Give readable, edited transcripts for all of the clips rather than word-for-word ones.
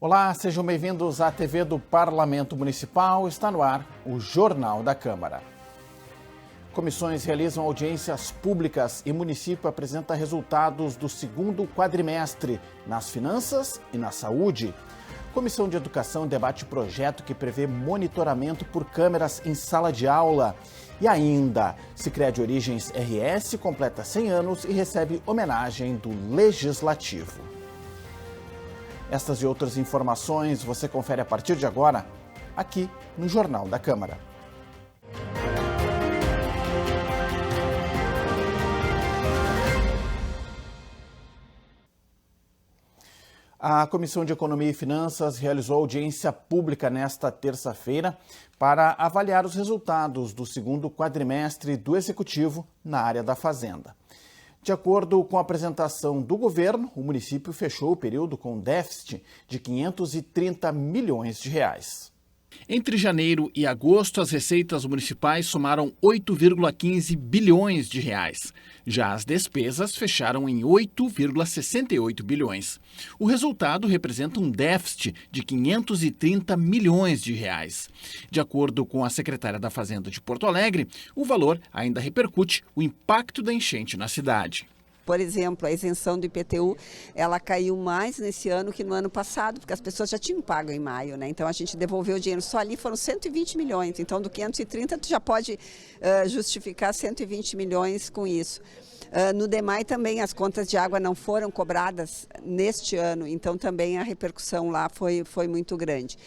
Olá, sejam bem-vindos à TV do Parlamento Municipal. Está no ar o Jornal da Câmara. Comissões realizam audiências públicas e município apresenta resultados do segundo quadrimestre nas finanças e na saúde. Comissão de Educação debate projeto que prevê monitoramento por câmeras em sala de aula. E ainda, Sicredi Origens RS completa 100 anos e recebe homenagem do Legislativo. Estas e outras informações você confere a partir de agora, aqui no Jornal da Câmara. A Comissão de Economia e Finanças realizou audiência pública nesta terça-feira para avaliar os resultados do segundo quadrimestre do Executivo na área da Fazenda. De acordo com a apresentação do governo, o município fechou o período com déficit de 530 milhões de reais. Entre janeiro e agosto, as receitas municipais somaram 8,15 bilhões de reais. Já as despesas fecharam em 8,68 bilhões. O resultado representa um déficit de 530 milhões de reais. De acordo com a secretária da Fazenda de Porto Alegre, o valor ainda repercute o impacto da enchente na cidade. Por exemplo, a isenção do IPTU, ela caiu mais nesse ano que no ano passado, porque as pessoas já tinham pago em maio, né? Então a gente devolveu o dinheiro, só ali foram 120 milhões, então do 530 tu já pode justificar 120 milhões com isso. No DEMAI também as contas de água não foram cobradas neste ano, então também a repercussão lá foi muito grande.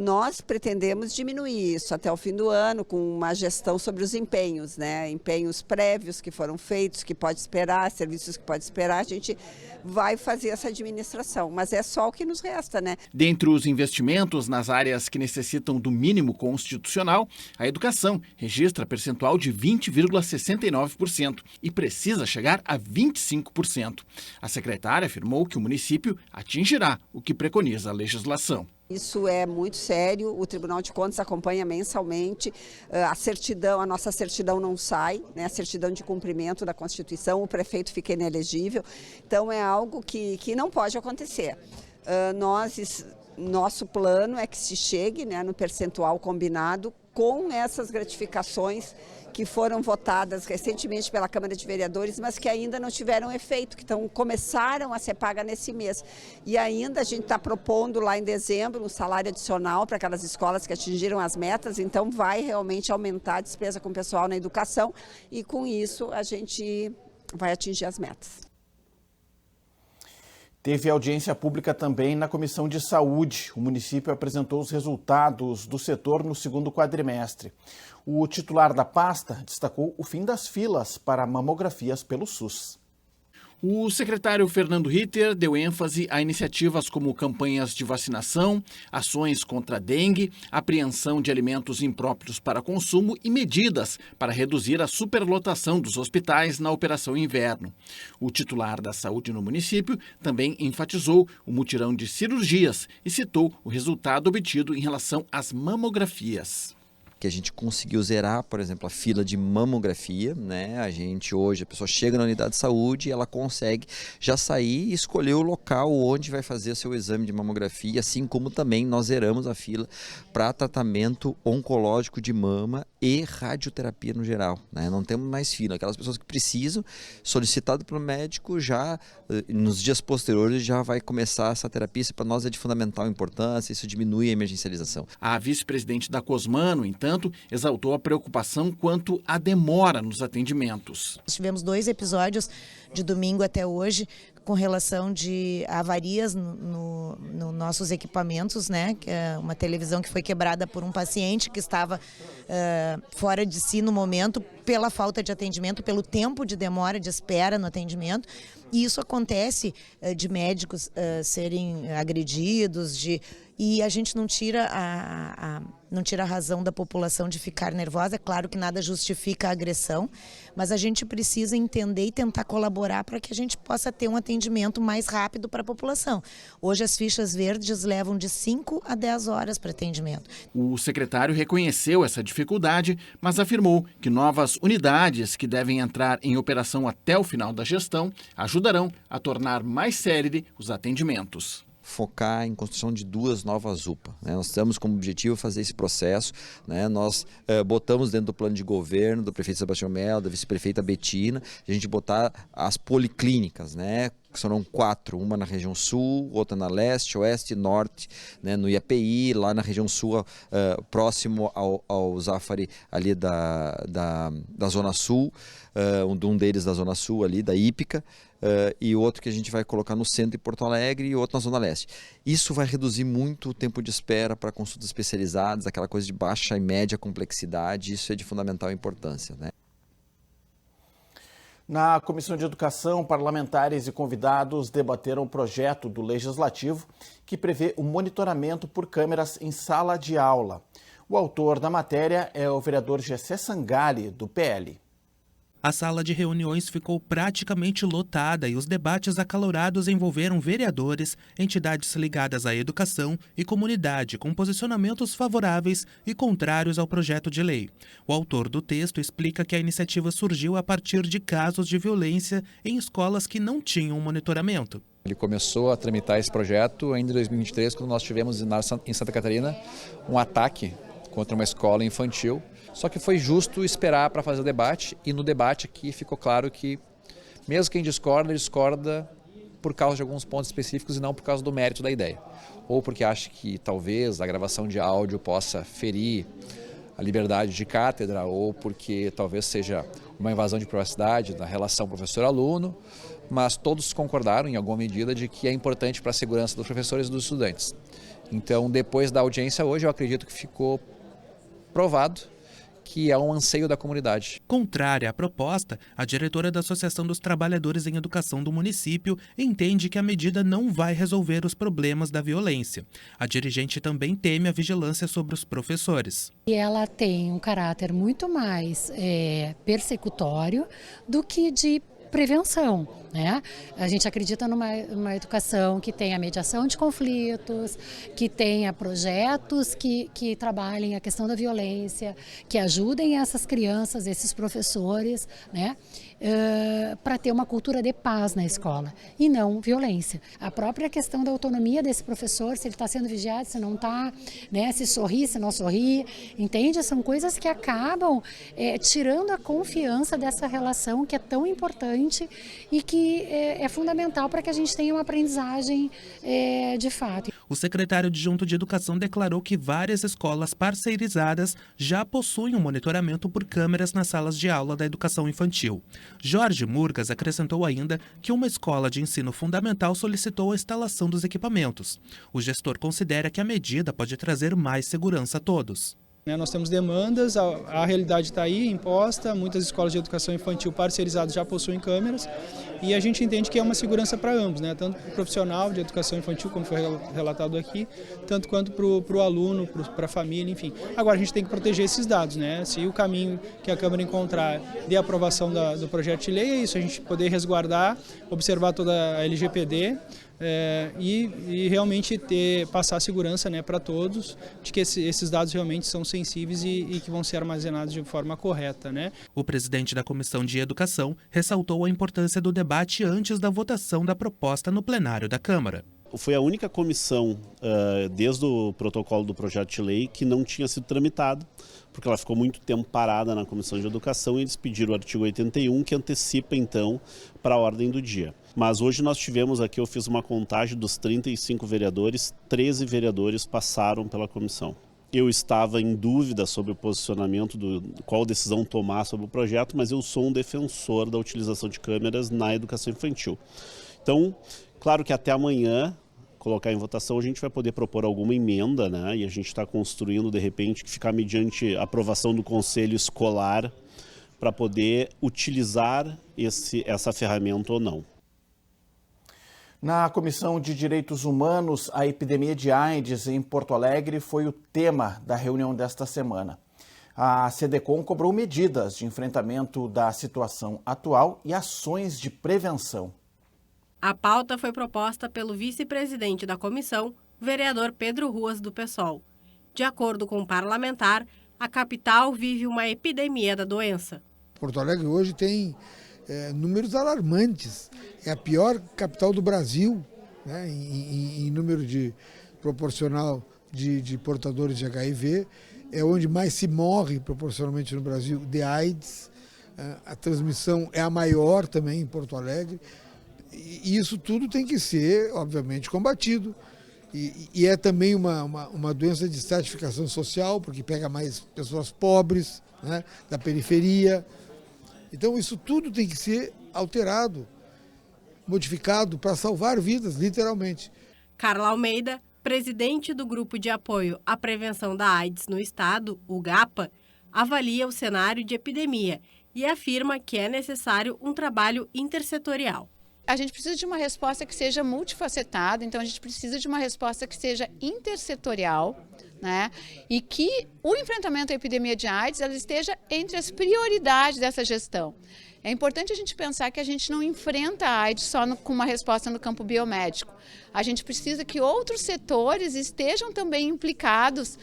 Nós pretendemos diminuir isso até o fim do ano com uma gestão sobre os empenhos, né? Empenhos prévios que foram feitos, que pode esperar, serviços que pode esperar, a gente vai fazer essa administração, mas é só o que nos resta, né? Dentre os investimentos nas áreas que necessitam do mínimo constitucional, a educação registra percentual de 20,69% e precisa chegar a 25%. A secretária afirmou que o município atingirá o que preconiza a legislação. Isso é muito sério, o Tribunal de Contas acompanha mensalmente, a nossa certidão não sai, né? A certidão de cumprimento da Constituição, o prefeito fica inelegível, então é algo que não pode acontecer. Nosso plano é que se chegue, né, no percentual combinado com essas gratificações que foram votadas recentemente pela Câmara de Vereadores, mas que ainda não tiveram efeito, que começaram a ser pagas nesse mês. E ainda a gente está propondo lá em dezembro um salário adicional para aquelas escolas que atingiram as metas, então vai realmente aumentar a despesa com o pessoal na educação e com isso a gente vai atingir as metas. Teve audiência pública também na Comissão de Saúde. O município apresentou os resultados do setor no segundo quadrimestre. O titular da pasta destacou o fim das filas para mamografias pelo SUS. O secretário Fernando Ritter deu ênfase a iniciativas como campanhas de vacinação, ações contra a dengue, apreensão de alimentos impróprios para consumo e medidas para reduzir a superlotação dos hospitais na Operação Inverno. O titular da saúde no município também enfatizou o mutirão de cirurgias e citou o resultado obtido em relação às mamografias. Que a gente conseguiu zerar, por exemplo, a fila de mamografia, né? A pessoa chega na unidade de saúde e ela consegue já sair e escolher o local onde vai fazer seu exame de mamografia, assim como também nós zeramos a fila para tratamento oncológico de mama e radioterapia no geral, né? Não temos mais fila, aquelas pessoas que precisam, solicitado pelo médico, já nos dias posteriores já vai começar essa terapia, isso para nós é de fundamental importância, isso diminui a emergencialização. A vice-presidente da Cosmano, então, exaltou a preocupação quanto à demora nos atendimentos. Nós tivemos 2 episódios de domingo até hoje com relação de avarias no nossos equipamentos, né? Que é uma televisão que foi quebrada por um paciente que estava fora de si no momento pela falta de atendimento, pelo tempo de demora de espera no atendimento. E isso acontece de médicos serem agredidos, e a gente não tira a razão da população de ficar nervosa. É claro que nada justifica a agressão, mas a gente precisa entender e tentar colaborar para que a gente possa ter um atendimento mais rápido para a população. Hoje as fichas verdes levam de 5 a 10 horas para atendimento. O secretário reconheceu essa dificuldade, mas afirmou que novas unidades que devem entrar em operação até o final da gestão ajudarão a tornar mais célere os atendimentos. focar em construção de 2 novas UPA. Né? Nós estamos como objetivo fazer esse processo. Né? Nós botamos dentro do plano de governo do prefeito Sebastião Mello, da vice-prefeita Betina, a gente botar as policlínicas, né? Que serão 4, uma na região sul, outra na leste, oeste e norte, né? No IAPI, lá na região sul, próximo ao Zafari, ali da Zona Sul, um deles da Zona Sul, ali da Ípica, e outro que a gente vai colocar no centro de Porto Alegre e outro na Zona Leste. Isso vai reduzir muito o tempo de espera para consultas especializadas, aquela coisa de baixa e média complexidade, isso é de fundamental importância, né? Na Comissão de Educação, parlamentares e convidados debateram o projeto do Legislativo que prevê o monitoramento por câmeras em sala de aula. O autor da matéria é o vereador Gessé Sangali, do PL. A sala de reuniões ficou praticamente lotada e os debates acalorados envolveram vereadores, entidades ligadas à educação e comunidade com posicionamentos favoráveis e contrários ao projeto de lei. O autor do texto explica que a iniciativa surgiu a partir de casos de violência em escolas que não tinham monitoramento. Ele começou a tramitar esse projeto ainda em 2023, quando nós tivemos em Santa Catarina um ataque contra uma escola infantil. Só que foi justo esperar para fazer o debate, e no debate aqui ficou claro que, mesmo quem discorda por causa de alguns pontos específicos e não por causa do mérito da ideia. Ou porque acha que talvez a gravação de áudio possa ferir a liberdade de cátedra, ou porque talvez seja uma invasão de privacidade na relação professor-aluno, mas todos concordaram em alguma medida de que é importante para a segurança dos professores e dos estudantes. Então, depois da audiência hoje, eu acredito que ficou provado que é um anseio da comunidade. Contrária à proposta, a diretora da Associação dos Trabalhadores em Educação do município entende que a medida não vai resolver os problemas da violência. A dirigente também teme a vigilância sobre os professores. E ela tem um caráter muito mais persecutório do que de prevenção, né? A gente acredita numa educação que tenha mediação de conflitos, que tenha projetos que trabalhem a questão da violência, que ajudem essas crianças, esses professores, né? Para ter uma cultura de paz na escola e não violência. A própria questão da autonomia desse professor, se ele está sendo vigiado, se não está, né? Se sorri, se não sorri, entende? São coisas que acabam tirando a confiança dessa relação que é tão importante e que é fundamental para que a gente tenha uma aprendizagem de fato. O secretário adjunto de Educação declarou que várias escolas parceirizadas já possuem um monitoramento por câmeras nas salas de aula da educação infantil. Jorge Murgas acrescentou ainda que uma escola de ensino fundamental solicitou a instalação dos equipamentos. O gestor considera que a medida pode trazer mais segurança a todos. Nós temos demandas, a realidade está aí imposta, muitas escolas de educação infantil parceirizadas já possuem câmeras e a gente entende que é uma segurança para ambos, né? Tanto para o profissional de educação infantil, como foi relatado aqui, tanto quanto para o aluno, para a família, enfim. Agora a gente tem que proteger esses dados, né? Se o caminho que a Câmara encontrar de aprovação do projeto de lei é isso, a gente poder resguardar, observar toda a LGPD, e realmente passar a segurança, né, para todos de que esses dados realmente são sensíveis e que vão ser armazenados de forma correta, né? O presidente da Comissão de Educação ressaltou a importância do debate antes da votação da proposta no plenário da Câmara. Foi a única comissão, desde o protocolo do projeto de lei, que não tinha sido tramitada, porque ela ficou muito tempo parada na Comissão de Educação e eles pediram o artigo 81, que antecipa, então, para a ordem do dia. Mas hoje nós tivemos aqui, eu fiz uma contagem dos 35 vereadores, 13 vereadores passaram pela comissão. Eu estava em dúvida sobre o posicionamento, qual decisão tomar sobre o projeto, mas eu sou um defensor da utilização de câmeras na educação infantil. Então, claro que até amanhã, colocar em votação, a gente vai poder propor alguma emenda, né? E a gente está construindo, de repente, que ficar mediante aprovação do Conselho Escolar para poder utilizar essa ferramenta ou não. Na Comissão de Direitos Humanos, a epidemia de AIDS em Porto Alegre foi o tema da reunião desta semana. A CDCOM cobrou medidas de enfrentamento da situação atual e ações de prevenção. A pauta foi proposta pelo vice-presidente da comissão, vereador Pedro Ruas, do PSOL. De acordo com o parlamentar, a capital vive uma epidemia da doença. Porto Alegre hoje tem números alarmantes. É a pior capital do Brasil né, em número proporcional de portadores de HIV, é onde mais se morre proporcionalmente no Brasil de AIDS, a transmissão é a maior também em Porto Alegre, e isso tudo tem que ser, obviamente, combatido. E é também uma doença de estratificação social, porque pega mais pessoas pobres, né, da periferia. Então isso tudo tem que ser alterado, modificado para salvar vidas, literalmente. Carla Almeida, presidente do Grupo de Apoio à Prevenção da AIDS no Estado, o GAPA, avalia o cenário de epidemia e afirma que é necessário um trabalho intersetorial. A gente precisa de uma resposta que seja multifacetada, então a gente precisa de uma resposta que seja intersetorial, né? E que o enfrentamento à epidemia de AIDS ela esteja entre as prioridades dessa gestão. É importante a gente pensar que a gente não enfrenta a AIDS só com uma resposta no campo biomédico. A gente precisa que outros setores estejam também implicados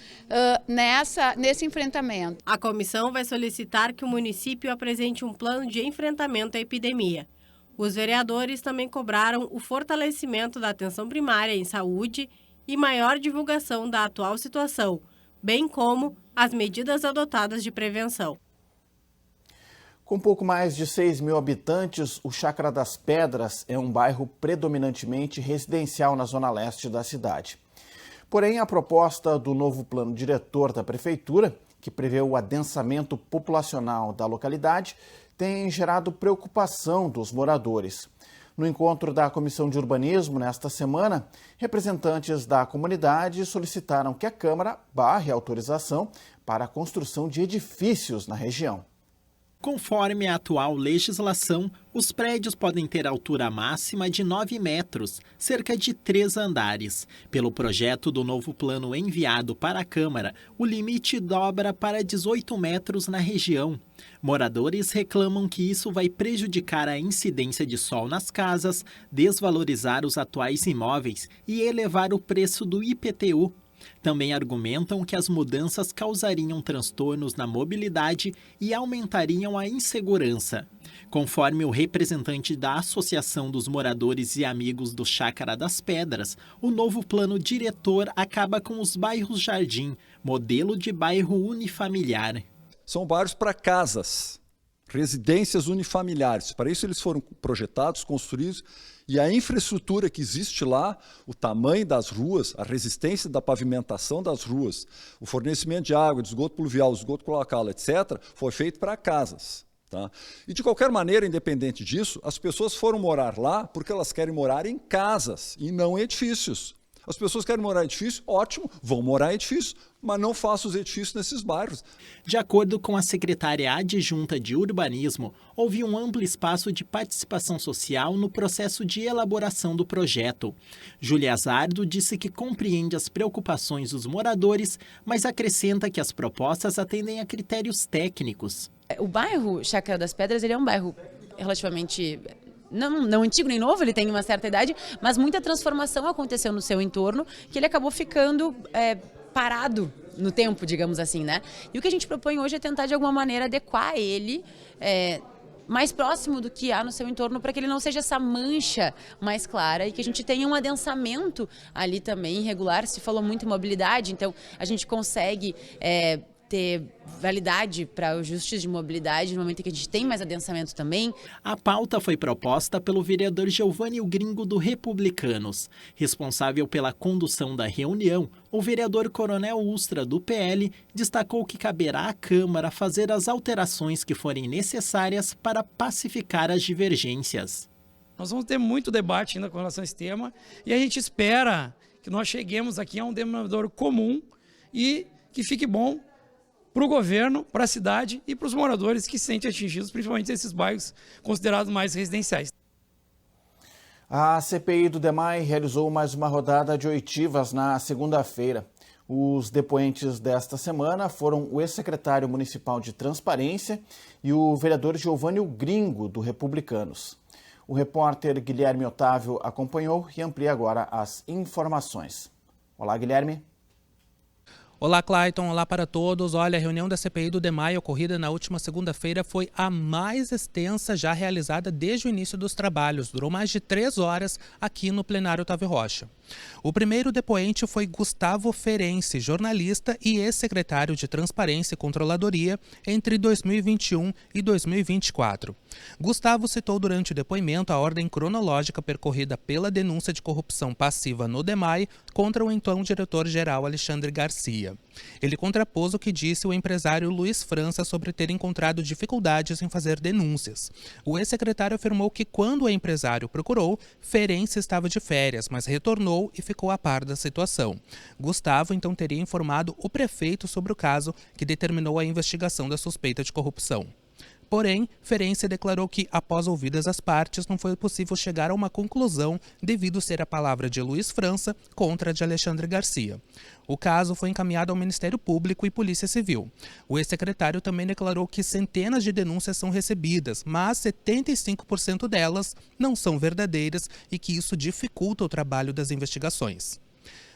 nesse enfrentamento. A comissão vai solicitar que o município apresente um plano de enfrentamento à epidemia. Os vereadores também cobraram o fortalecimento da atenção primária em saúde e maior divulgação da atual situação, bem como as medidas adotadas de prevenção. Com pouco mais de 6 mil habitantes, o Chácara das Pedras é um bairro predominantemente residencial na zona leste da cidade. Porém, a proposta do novo plano diretor da Prefeitura, que prevê o adensamento populacional da localidade, tem gerado preocupação dos moradores. No encontro da Comissão de Urbanismo, nesta semana, representantes da comunidade solicitaram que a Câmara barre a autorização para a construção de edifícios na região. Conforme a atual legislação, os prédios podem ter altura máxima de 9 metros, cerca de 3 andares. Pelo projeto do novo plano enviado para a Câmara, o limite dobra para 18 metros na região. Moradores reclamam que isso vai prejudicar a incidência de sol nas casas, desvalorizar os atuais imóveis e elevar o preço do IPTU. Também argumentam que as mudanças causariam transtornos na mobilidade e aumentariam a insegurança. Conforme o representante da Associação dos Moradores e Amigos do Chácara das Pedras, o novo plano diretor acaba com os bairros Jardim, modelo de bairro unifamiliar. São bairros para casas, residências unifamiliares. Para isso eles foram projetados, construídos, e a infraestrutura que existe lá, o tamanho das ruas, a resistência da pavimentação das ruas, o fornecimento de água, de esgoto pluvial, esgoto cloacal, etc., foi feito para casas. Tá? E de qualquer maneira, independente disso, as pessoas foram morar lá porque elas querem morar em casas e não em edifícios. As pessoas querem morar em edifício, ótimo, vão morar em edifício, mas não façam os edifícios nesses bairros. De acordo com a secretária adjunta de Urbanismo, houve um amplo espaço de participação social no processo de elaboração do projeto. Júlia Azardo disse que compreende as preocupações dos moradores, mas acrescenta que as propostas atendem a critérios técnicos. O bairro Chácara das Pedras ele é um bairro relativamente... Não antigo nem novo, ele tem uma certa idade, mas muita transformação aconteceu no seu entorno, que ele acabou ficando parado no tempo, digamos assim, né? E o que a gente propõe hoje é tentar, de alguma maneira, adequar ele mais próximo do que há no seu entorno, para que ele não seja essa mancha mais clara e que a gente tenha um adensamento ali também irregular. Se falou muito em mobilidade, então a gente consegue... ter validade para ajustes de mobilidade no momento em que a gente tem mais adensamento também. A pauta foi proposta pelo vereador Giovanni Gringo do Republicanos. Responsável pela condução da reunião, o vereador Coronel Ustra do PL destacou que caberá à Câmara fazer as alterações que forem necessárias para pacificar as divergências. Nós vamos ter muito debate ainda com relação a esse tema e a gente espera que nós cheguemos aqui a um denominador comum e que fique bom para o governo, para a cidade e para os moradores que se sentem atingidos, principalmente esses bairros considerados mais residenciais. A CPI do DEMAI realizou mais uma rodada de oitivas na segunda-feira. Os depoentes desta semana foram o ex-secretário municipal de Transparência e o vereador Giovanni Gringo, do Republicanos. O repórter Guilherme Otávio acompanhou e amplia agora as informações. Olá, Guilherme. Olá, Clayton. Olá para todos. Olha, a reunião da CPI do DEMAI ocorrida na última segunda-feira foi a mais extensa já realizada desde o início dos trabalhos. Durou mais de 3 horas aqui no plenário Otávio Rocha. O primeiro depoente foi Gustavo Ferenci, jornalista e ex-secretário de Transparência e Controladoria entre 2021 e 2024. Gustavo citou durante o depoimento a ordem cronológica percorrida pela denúncia de corrupção passiva no DEMAI contra o então diretor-geral Alexandre Garcia. Ele contrapôs o que disse o empresário Luiz França sobre ter encontrado dificuldades em fazer denúncias. O ex-secretário afirmou que quando o empresário procurou, Ferenci estava de férias, mas retornou e ficou a par da situação. Gustavo então teria informado o prefeito sobre o caso, que determinou a investigação da suspeita de corrupção. Porém, Ferenci declarou que, após ouvidas as partes, não foi possível chegar a uma conclusão devido ser a palavra de Luiz França contra a de Alexandre Garcia. O caso foi encaminhado ao Ministério Público e Polícia Civil. O ex-secretário também declarou que centenas de denúncias são recebidas, mas 75% delas não são verdadeiras e que isso dificulta o trabalho das investigações.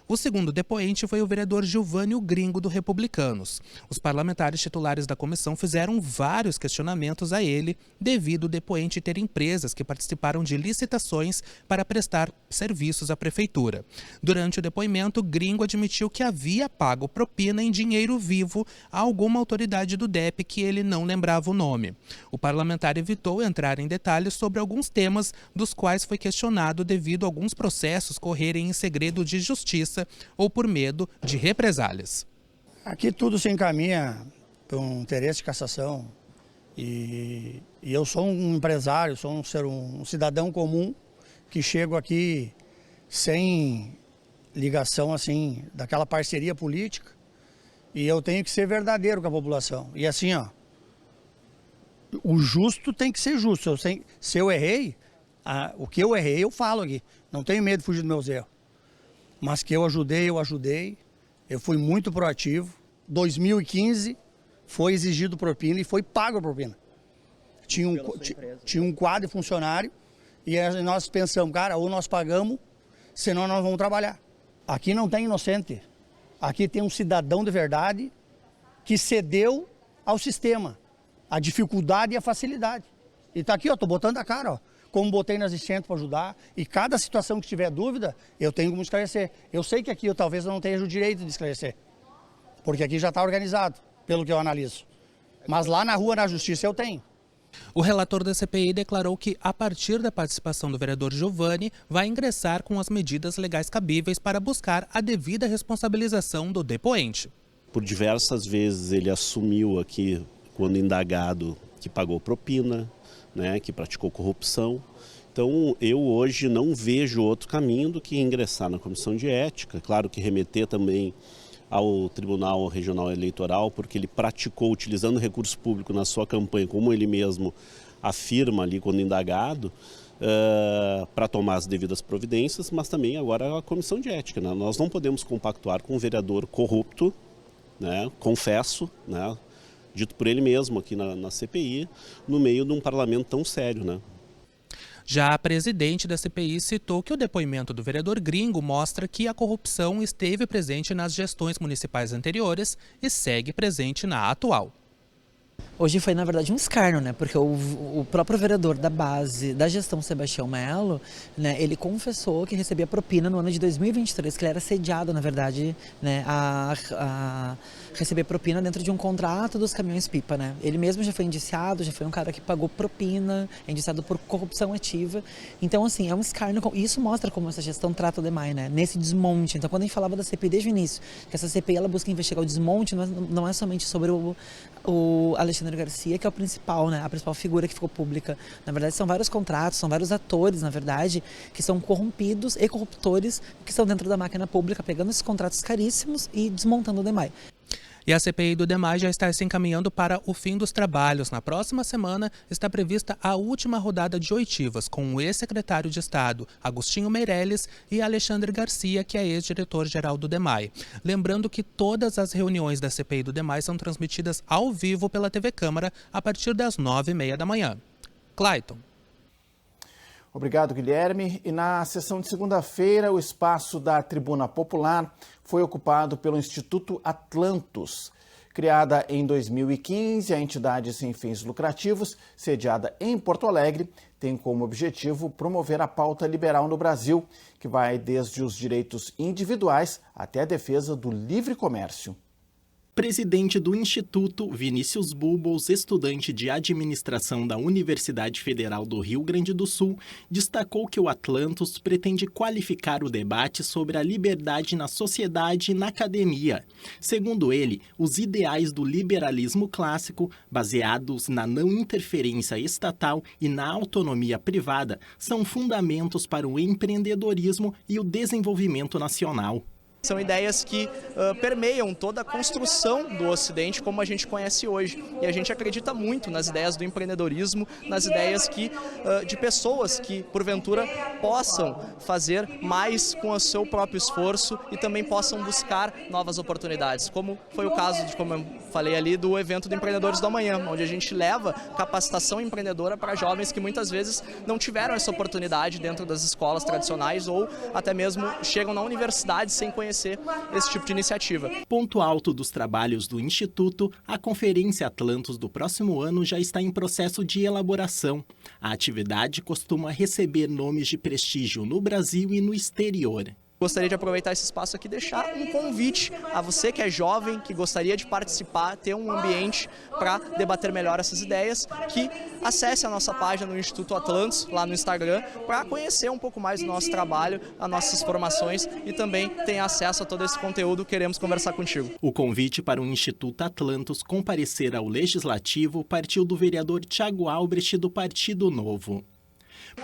O segundo depoente foi o vereador Gilvânio Gringo, do Republicanos. Os parlamentares titulares da comissão fizeram vários questionamentos a ele, devido ao depoente ter empresas que participaram de licitações para prestar serviços à prefeitura. Durante o depoimento, Gringo admitiu que havia pago propina em dinheiro vivo a alguma autoridade do DEP que ele não lembrava o nome. O parlamentar evitou entrar em detalhes sobre alguns temas dos quais foi questionado devido a alguns processos correrem em segredo de justiça ou por medo de represálias. Aqui tudo se encaminha para um interesse de cassação e eu sou um empresário, sou um cidadão comum que chego aqui sem ligação assim daquela parceria política e eu tenho que ser verdadeiro com a população. E assim, ó, o justo tem que ser justo. Se eu errei, o que eu errei eu falo aqui, não tenho medo de fugir dos meus erros. Mas que eu ajudei, eu fui muito proativo. 2015 foi exigido propina e foi pago a propina. Tinha um quadro de funcionário e nós pensamos, cara, ou nós pagamos, senão nós vamos trabalhar. Aqui não tem inocente, aqui tem um cidadão de verdade que cedeu ao sistema, a dificuldade e a facilidade. E tá aqui, ó, tô botando a cara, ó. Como botei nas enchentes para ajudar, e cada situação que tiver dúvida, eu tenho como esclarecer. Eu sei que aqui eu talvez não tenha o direito de esclarecer, porque aqui já está organizado, pelo que eu analiso. Mas lá na rua, na justiça, eu tenho. O relator da CPI declarou que, a partir da participação do vereador Giovani, vai ingressar com as medidas legais cabíveis para buscar a devida responsabilização do depoente. Por diversas vezes ele assumiu aqui, quando indagado, que pagou propina, né, que praticou corrupção. Então, eu hoje não vejo outro caminho do que ingressar na Comissão de Ética. Claro que remeter também ao Tribunal Regional Eleitoral, porque ele praticou, utilizando recurso público na sua campanha, como ele mesmo afirma ali quando indagado, para tomar as devidas providências, mas também agora a Comissão de Ética, né? Nós não podemos compactuar com um vereador corrupto, né, confesso, né, dito por ele mesmo aqui na CPI, no meio de um parlamento tão sério, né? Já a presidente da CPI citou que o depoimento do vereador Gringo mostra que a corrupção esteve presente nas gestões municipais anteriores e segue presente na atual. Hoje foi, na verdade, um escárnio, né? Porque o próprio vereador da base da gestão Sebastião Melo, né, ele confessou que recebia propina no ano de 2023, que ele era sediado, na verdade, né, a receber propina dentro de um contrato dos caminhões-pipa, né? Ele mesmo já foi indiciado, já foi um cara que pagou propina, indiciado por corrupção ativa. Então, assim, é um escárnio. E isso mostra como essa gestão trata o DEMAI, né? Nesse desmonte. Então, quando a gente falava da CPI desde o início, que essa CPI ela busca investigar o desmonte, não é somente sobre o Alexandre Garcia, que é o principal, né? A principal figura que ficou pública. Na verdade, são vários contratos, são vários atores, na verdade, que são corrompidos e corruptores que estão dentro da máquina pública, pegando esses contratos caríssimos e desmontando o DEMAI. E a CPI do DEMAI já está se encaminhando para o fim dos trabalhos. Na próxima semana está prevista a última rodada de oitivas com o ex-secretário de Estado, Agostinho Meirelles, e Alexandre Garcia, que é ex-diretor-geral do DEMAI. Lembrando que todas as reuniões da CPI do DEMAI são transmitidas ao vivo pela TV Câmara a partir das 9h30 da manhã. Clayton. Obrigado, Guilherme. E na sessão de segunda-feira, o espaço da Tribuna Popular foi ocupado pelo Instituto Atlantos. Criada em 2015, a entidade sem fins lucrativos, sediada em Porto Alegre, tem como objetivo promover a pauta liberal no Brasil, que vai desde os direitos individuais até a defesa do livre comércio. Presidente do Instituto, Vinícius Bulbos, estudante de administração da Universidade Federal do Rio Grande do Sul, destacou que o Atlantos pretende qualificar o debate sobre a liberdade na sociedade e na academia. Segundo ele, os ideais do liberalismo clássico, baseados na não interferência estatal e na autonomia privada, são fundamentos para o empreendedorismo e o desenvolvimento nacional. São ideias que permeiam toda a construção do Ocidente como a gente conhece hoje. E a gente acredita muito nas ideias do empreendedorismo, nas ideias de pessoas que, porventura, possam fazer mais com o seu próprio esforço e também possam buscar novas oportunidades. Como foi o caso, como eu falei ali, do evento do Empreendedores do Amanhã, onde a gente leva capacitação empreendedora para jovens que muitas vezes não tiveram essa oportunidade dentro das escolas tradicionais ou até mesmo chegam na universidade sem conhecer esse tipo de iniciativa. Ponto alto dos trabalhos do Instituto, a Conferência Atlantos do próximo ano já está em processo de elaboração. A atividade costuma receber nomes de prestígio no Brasil e no exterior. Gostaria de aproveitar esse espaço aqui e deixar um convite a você que é jovem, que gostaria de participar, ter um ambiente para debater melhor essas ideias, que acesse a nossa página no Instituto Atlantos, lá no Instagram, para conhecer um pouco mais do nosso trabalho, as nossas formações e também tenha acesso a todo esse conteúdo. Queremos conversar contigo. O convite para o Instituto Atlantos comparecer ao Legislativo partiu do vereador Thiago Albrecht, do Partido Novo.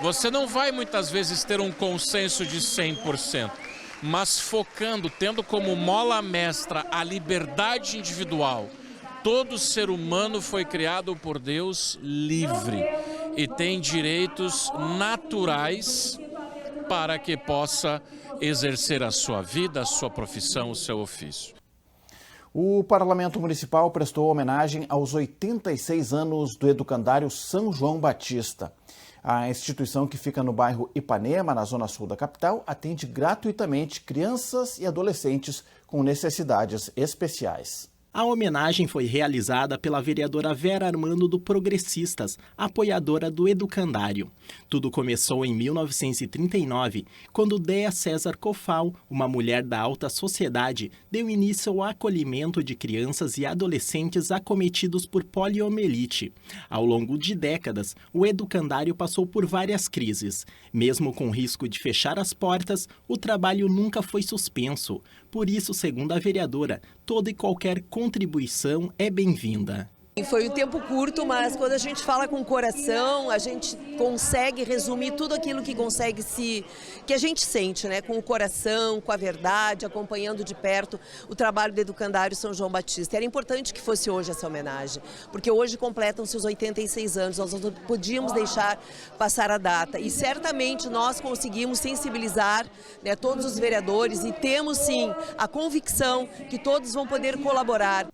Você não vai muitas vezes ter um consenso de 100%, mas focando, tendo como mola mestra a liberdade individual. Todo ser humano foi criado por Deus livre e tem direitos naturais para que possa exercer a sua vida, a sua profissão, o seu ofício. O Parlamento Municipal prestou homenagem aos 86 anos do educandário São João Batista. A instituição, que fica no bairro Ipanema, na zona sul da capital, atende gratuitamente crianças e adolescentes com necessidades especiais. A homenagem foi realizada pela vereadora Vera Armando do Progressistas, apoiadora do educandário. Tudo começou em 1939, quando Dea César Cofal, uma mulher da alta sociedade, deu início ao acolhimento de crianças e adolescentes acometidos por poliomielite. Ao longo de décadas, o educandário passou por várias crises. Mesmo com risco de fechar as portas, o trabalho nunca foi suspenso. Por isso, segundo a vereadora, toda e qualquer contribuição é bem-vinda. Foi um tempo curto, mas quando a gente fala com o coração, a gente consegue resumir tudo aquilo que que a gente sente, né? Com o coração, com a verdade, acompanhando de perto o trabalho do educandário São João Batista. Era importante que fosse hoje essa homenagem, porque hoje completam-se os 86 anos, nós não podíamos deixar passar a data. E certamente nós conseguimos sensibilizar, né, todos os vereadores e temos sim a convicção que todos vão poder colaborar.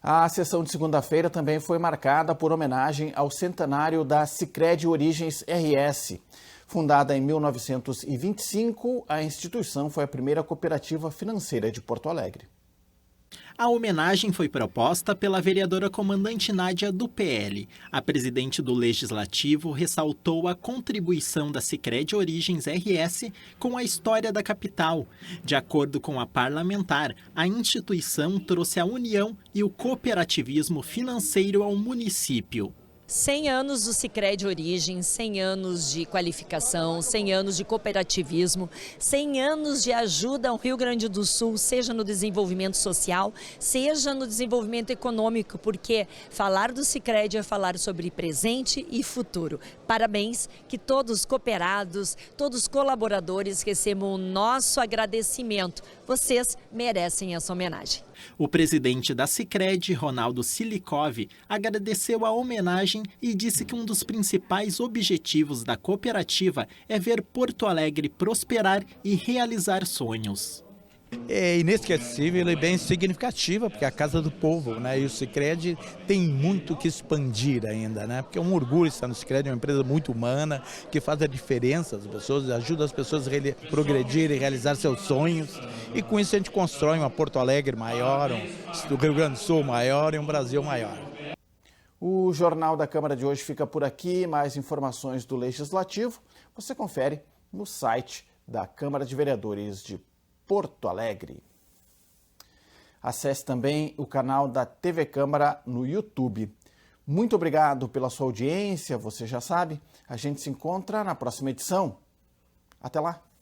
A sessão de segunda-feira também foi marcada por homenagem ao centenário da Sicredi Origens RS. Fundada em 1925, a instituição foi a primeira cooperativa financeira de Porto Alegre. A homenagem foi proposta pela vereadora comandante Nádia, do PL. A presidente do Legislativo ressaltou a contribuição da Sicredi Origens RS com a história da capital. De acordo com a parlamentar, a instituição trouxe a união e o cooperativismo financeiro ao município. 100 anos do Sicredi Origens, 100 anos de qualificação, 100 anos de cooperativismo, 100 anos de ajuda ao Rio Grande do Sul, seja no desenvolvimento social, seja no desenvolvimento econômico, porque falar do Sicredi é falar sobre presente e futuro. Parabéns, que todos cooperados, todos colaboradores recebam o nosso agradecimento. Vocês merecem essa homenagem. O presidente da Sicredi, Ronaldo Silikov, agradeceu a homenagem e disse que um dos principais objetivos da cooperativa é ver Porto Alegre prosperar e realizar sonhos. É inesquecível e bem significativa, porque é a Casa do Povo, né? E o Sicredi tem muito que expandir ainda, né? Porque é um orgulho estar no Sicredi, é uma empresa muito humana, que faz a diferença às pessoas, ajuda as pessoas a progredir e realizar seus sonhos. E com isso a gente constrói uma Porto Alegre maior, um Rio Grande do Sul maior e um Brasil maior. O Jornal da Câmara de hoje fica por aqui. Mais informações do Legislativo você confere no site da Câmara de Vereadores de Porto Alegre. Acesse também o canal da TV Câmara no YouTube. Muito obrigado pela sua audiência, você já sabe. A gente se encontra na próxima edição. Até lá!